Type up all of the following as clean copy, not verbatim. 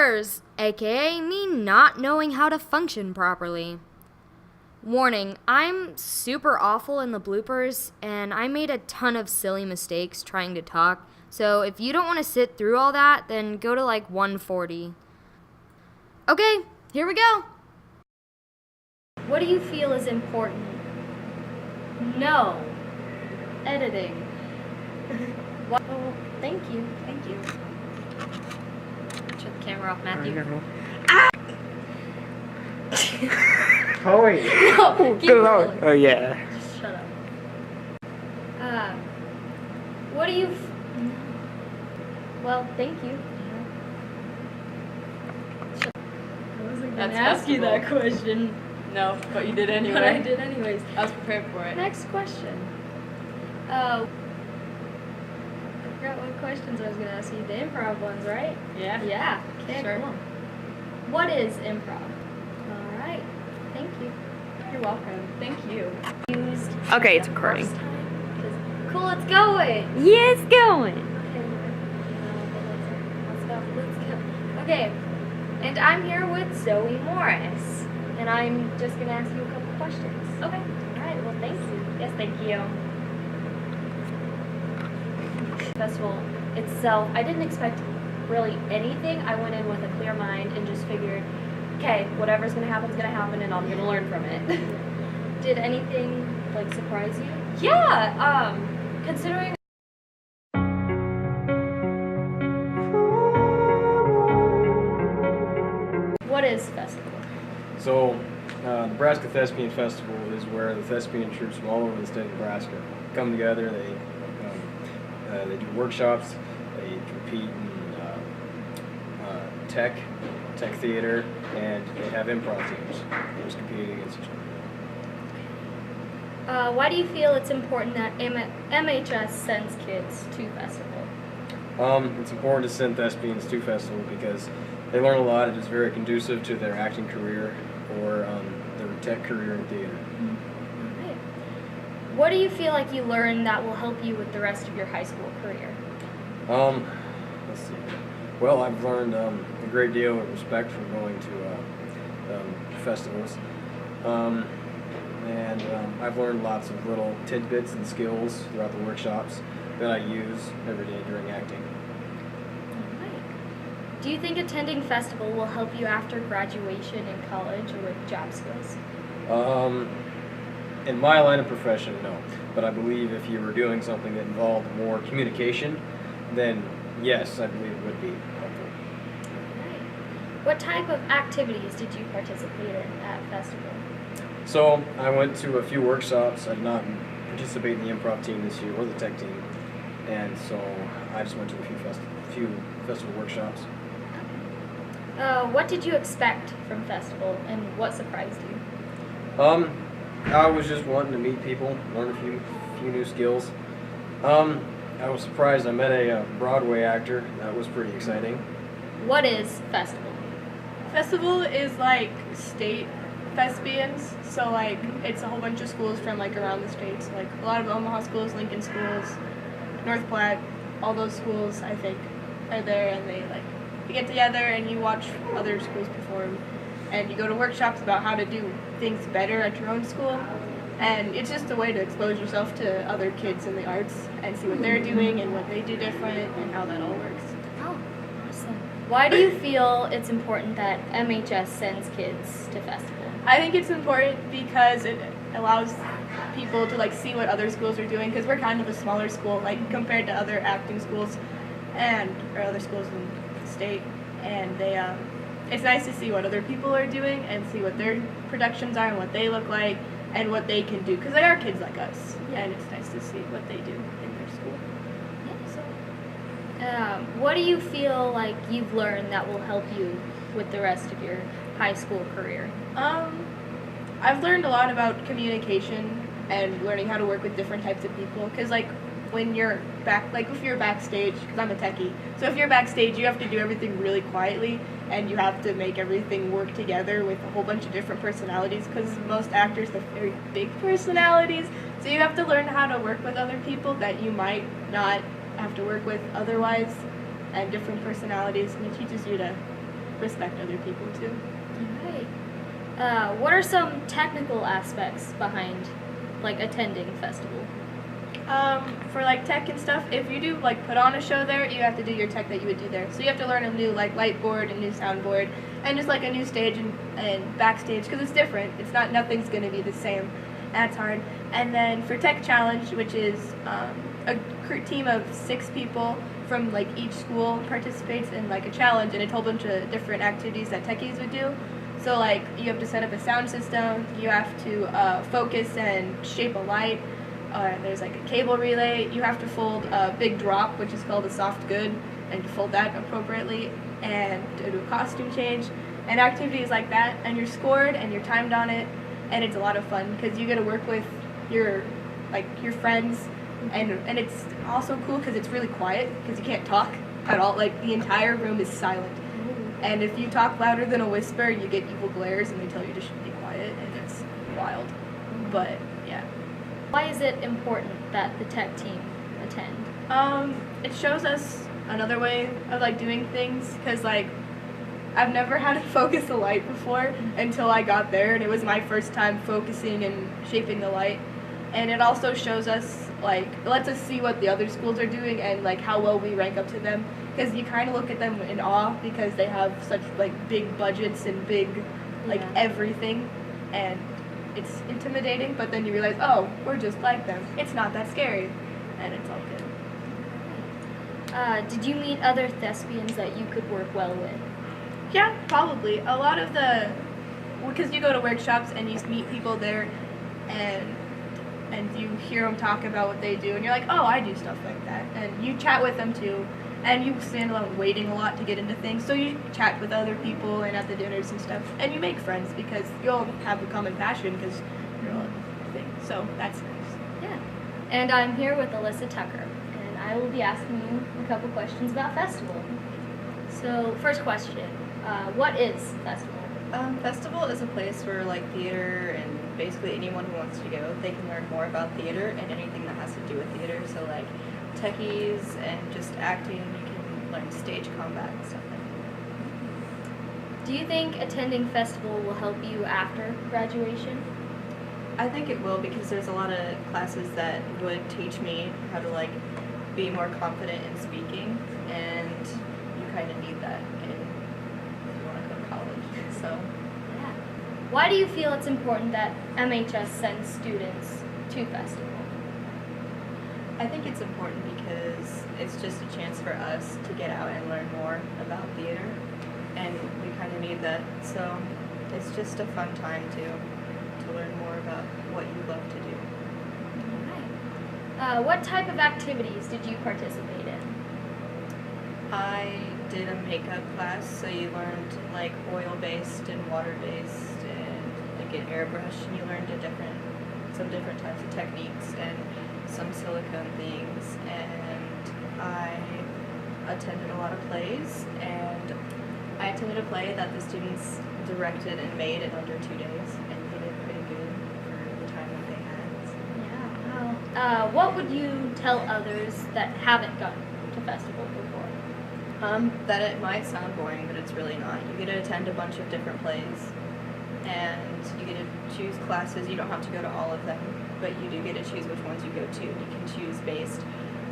bloopers, aka me not knowing how to function properly. Warning, I'm super awful in the bloopers, and I made a ton of silly mistakes trying to talk, so if you don't want to sit through all that, then go to like 140. Okay, here we go. What do you feel is important? No. Editing. What? Oh, thank you. Shut the camera off, Matthew. Chloe. No, keep rolling. Oh yeah. Just shut up. What do you... Well, thank you. I wasn't going to ask you that question. No, but you did anyway. But I did anyways. I was prepared for it. Next question. I forgot what questions I was going to ask you. The improv ones, right? Yeah? Yeah. Okay, Sure. cool. What is improv? All right. Thank you. You're welcome. Thank you. Used Okay, it's the recording. first time? 'Cause- Cool, it's going. Yeah, it's going. Let's go. Okay, and I'm here with Zoe Morris, and I'm just gonna ask you a couple questions. Okay. All right. Well, thank you. Yes, thank you. Festival itself, I didn't expect really anything. I went in with a clear mind and just figured, okay, whatever's gonna happen is gonna happen, and I'm gonna learn from it. Did anything like surprise you? Yeah. Considering. What is festival? So, Nebraska Thespian Festival is where the Thespian troops from all over the state of Nebraska come together. They do workshops. They compete in tech theater, and they have improv teams. They just compete against each other. Why do you feel it's important that MHS sends kids to festival? It's important to send thespians to festival because they learn a lot. It is very conducive to their acting career or their tech career in theater. Alright. What do you feel like you learned that will help you with the rest of your high school career? Let's see. Well, I've learned a great deal of respect from going to festivals. And I've learned lots of little tidbits and skills throughout the workshops that I use every day during acting. Alright. Do you think attending festival will help you after graduation in college or with job skills? In my line of profession, no. But I believe if you were doing something that involved more communication, then yes, I believe it would be helpful. Alright. What type of activities did you participate in at festival? So I went to a few workshops. I did not participate in the improv team this year or the tech team, and so I just went to a few festival workshops. What did you expect from festival, and what surprised you? I was just wanting to meet people, learn a few new skills. I was surprised I met a Broadway actor. That was pretty exciting. What is festival? Festival is like state thespians, so like it's a whole bunch of schools from like around the states, like a lot of Omaha schools, Lincoln schools, North Platte, all those schools I think are there, and they get together and you watch other schools perform, and you go to workshops about how to do things better at your own school, and it's just a way to expose yourself to other kids in the arts and see what they're doing and what they do different and how that all works. Oh, awesome. Why do you feel it's important that MHS sends kids to festival? I think it's important because it allows people to see what other schools are doing, because we're kind of a smaller school compared to other acting schools or other schools in the state, and it's nice to see what other people are doing and see what their productions are and what they look like and what they can do, because they are kids like us, and it's nice to see what they do in their school. What do you feel like you've learned that will help you with the rest of your high school career? I've learned a lot about communication and learning how to work with different types of people, because when you're if you're backstage, because I'm a techie, so if you're backstage you have to do everything really quietly and you have to make everything work together with a whole bunch of different personalities, because most actors have very big personalities, so you have to learn how to work with other people that you might not have to work with otherwise, and different personalities, and it teaches you to respect other people too. Alright. What are some technical aspects behind like attending a festival? For like tech and stuff, if you do like put on a show there, you have to do your tech that you would do there. So you have to learn a new like light board, a new soundboard, and just like a new stage and backstage because it's different. It's not nothing's gonna be the same. That's hard. And then for Tech Challenge, which is a team of 6 people from like each school participates in like a challenge and a whole bunch of different activities that techies would do. So like you have to set up a sound system, you have to focus and shape a light. There's like a cable relay. You have to fold a big drop, which is called a soft good, and fold that appropriately, and do a costume change, and activities like that. And you're scored, and you're timed on it, and it's a lot of fun because you get to work with your friends, and it's also cool because it's really quiet because you can't talk at all. Like the entire room is silent, and if you talk louder than a whisper, you get evil glares, and they tell you to be quiet, and it's wild. But yeah. Why is it important that the tech team attend? It shows us another way of like doing things because like I've never had to focus a light before until I got there, and it was my first time focusing and shaping the light. And it also shows us like lets us see what the other schools are doing and like how well we rank up to them because you kind of look at them in awe because they have such like big budgets and big like everything, and it's intimidating, but then you realize, oh, we're just like them. It's not that scary, and it's all good. Did you meet other thespians that you could work well with? Yeah, probably. A lot of because you go to workshops and you meet people there, and you hear them talk about what they do, and you're like, oh, I do stuff like that, and you chat with them too. And you stand alone waiting a lot to get into things, so you chat with other people and at the dinners and stuff, and you make friends because you'll have a common passion because you're all a thing. So that's nice. Yeah. And I'm here with Alyssa Tucker, and I will be asking you a couple questions about festival. So first question, what is festival? Festival is a place where like theater and basically anyone who wants to go, they can learn more about theater and anything that has to do with theater. So like techies and just acting, you can learn stage combat and stuff like that. Do you think attending festival will help you after graduation? I think it will because there's a lot of classes that would teach me how to like be more confident in speaking, and you kind of need that if you want to go to college. So yeah. Why do you feel it's important that MHS sends students to festival? I think it's important because it's just a chance for us to get out and learn more about theater, and we kind of need that. So it's just a fun time to learn more about what you love to do. All right. What type of activities did you participate in? I did a makeup class, so you learned like oil-based and water-based and like an airbrush, and you learned some different types of techniques and some silicone things, and I attended a lot of plays, and I attended a play that the students directed and made in under 2 days, and they did pretty good for the time that they had. Yeah. Wow. What would you tell others that haven't gone to festival before? That it might sound boring, but it's really not. You get to attend a bunch of different plays, and you get to choose classes. You don't have to go to all of them, but you do get to choose which ones you go to. You can choose based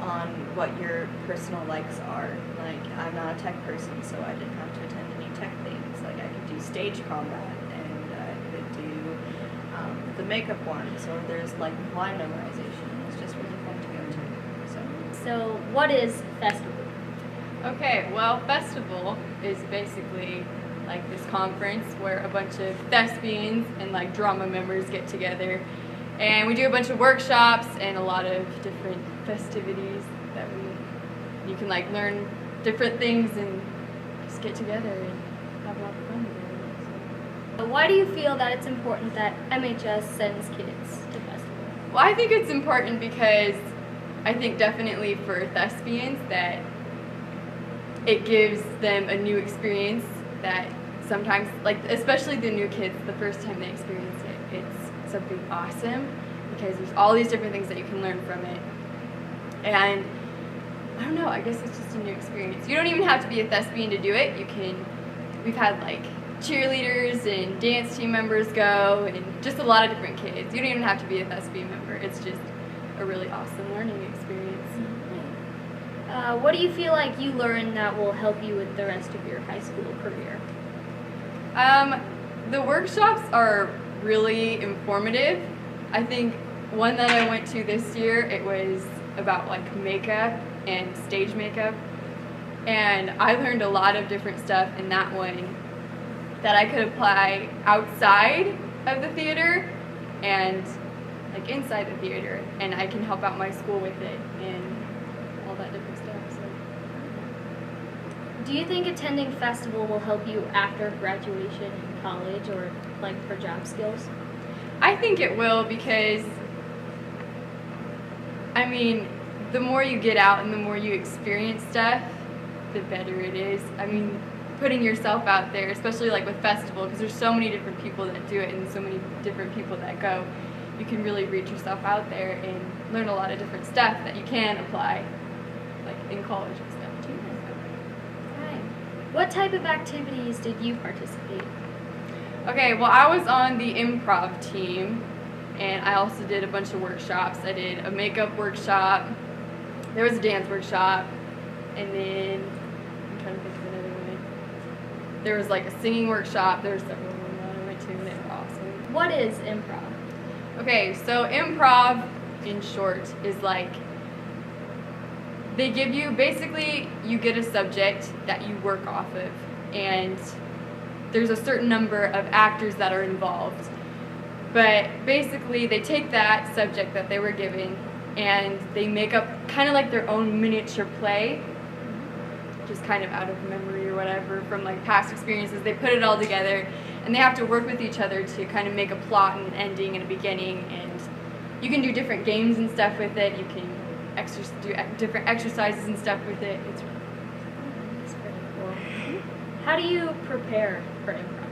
on what your personal likes are. Like, I'm not a tech person, so I didn't have to attend any tech things. Like, I could do stage combat, and I could do the makeup one, so there's like line memorization. It's just really fun to go to. So what is festival? Okay, well, festival is basically like this conference where a bunch of thespians and like drama members get together, and we do a bunch of workshops and a lot of different festivities that you can like learn different things and just get together and have a lot of fun together. Why do you feel that it's important that MHS sends kids to festival? Well, I think it's important because I think definitely for thespians that it gives them a new experience that sometimes, like especially the new kids, the first time they experience it, it's something awesome because there's all these different things that you can learn from it. And I don't know, I guess it's just a new experience. You don't even have to be a thespian to do it. You can we've had like cheerleaders and dance team members go, and just a lot of different kids. You don't even have to be a Thespian member. It's just a really awesome learning experience. What do you feel like you learned that will help you with the rest of your high school career? The workshops are really informative. I think one that I went to this year, it was about like makeup and stage makeup, and I learned a lot of different stuff in that one that I could apply outside of the theater and like inside the theater, and I can help out my school with it and all that different stuff. So. Do you think attending festival will help you after graduation in college or like for job skills? I think it will, because I mean, the more you get out and the more you experience stuff, the better it is. I mean, putting yourself out there, especially like with festival, because there's so many different people that do it and so many different people that go, you can really reach yourself out there and learn a lot of different stuff that you can apply like in college and stuff too. Right. What type of activities did you participate? Okay, well, I was on the improv team, and I also did a bunch of workshops. I did a makeup workshop, there was a dance workshop, and then I'm trying to think of another one. There was like a singing workshop. There were several of them that I went to, and they were awesome. What is improv? Okay, so improv, in short, is like they give you, basically, you get a subject that you work off of, and there's a certain number of actors that are involved. But basically, they take that subject that they were given and they make up kind of like their own miniature play, just kind of out of memory or whatever from like past experiences. They put it all together, and they have to work with each other to kind of make a plot and an ending and a beginning. And you can do different games and stuff with it. You can do different exercises and stuff with it. It's pretty cool. How do you prepare for improv?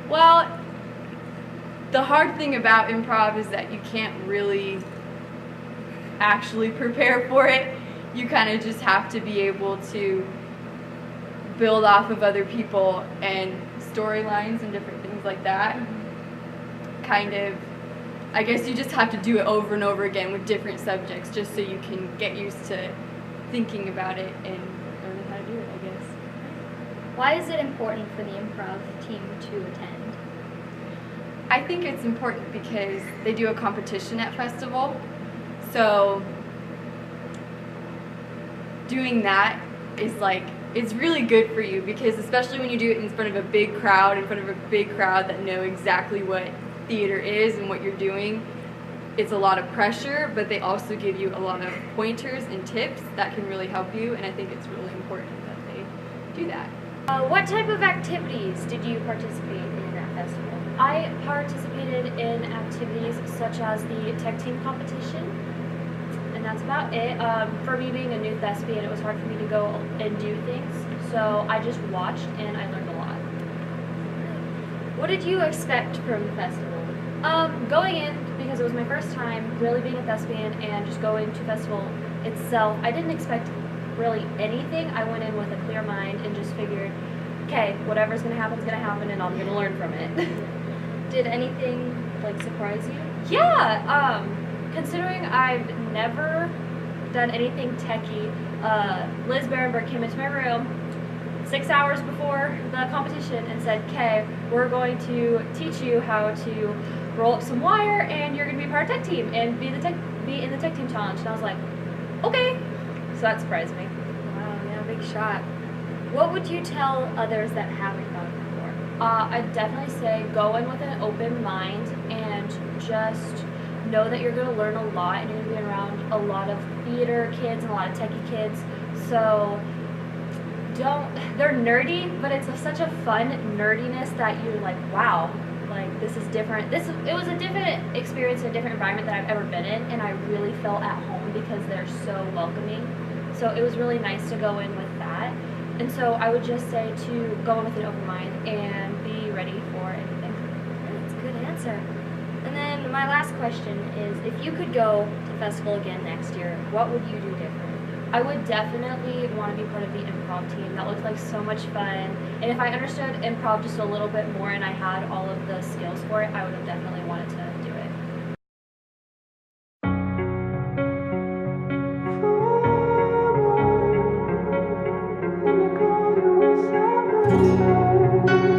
Well, the hard thing about improv is that you can't really actually prepare for it. You kind of just have to be able to build off of other people and storylines and different things like that. Kind of, I guess you just have to do it over and over again with different subjects just so you can get used to thinking about it and learning how to do it, I guess. Why is it important for the improv team to attend? I think it's important because they do a competition at festival. So doing that is like, it's really good for you, because especially when you do it in front of a big crowd, that know exactly what theater is and what you're doing, it's a lot of pressure, but they also give you a lot of pointers and tips that can really help you, and I think it's really important that they do that. What type of activities did you participate in at festival? I participated in activities such as the tech team competition, and that's about it. For me being a new thespian, it was hard for me to go and do things, so I just watched and I learned a lot. What did you expect from the festival? Going in, because it was my first time really being a thespian and just going to festival itself, I didn't expect really anything. I went in with a clear mind and just figured, okay, whatever's going to happen is going to happen, and I'm going to learn from it. Did anything like surprise you? Yeah, considering I've never done anything techie, Liz Berenberg came into my room 6 hours before the competition and said, okay, we're going to teach you how to roll up some wire, and you're going to be part of tech team and be in the tech team challenge. And I was like, okay. So that surprised me. Wow, yeah, big shot. What would you tell others that haven't gone before? I'd definitely say go in with an open mind and just know that you're going to learn a lot, and you're going to be around a lot of theater kids and a lot of techie kids. So they're nerdy, but it's such a fun nerdiness that you're like, wow, like this is different. It was a different experience, a different environment that I've ever been in, and I really felt at home because they're so welcoming. So it was really nice to go in with that. And so I would just say to go in with an open mind and be ready for anything. That's a good answer. And then my last question is, if you could go to festival again next year, what would you do different? I would definitely want to be part of the improv team. That looked like so much fun. And if I understood improv just a little bit more and I had all of the skills for it, I would have definitely wanted to do it. Thank you.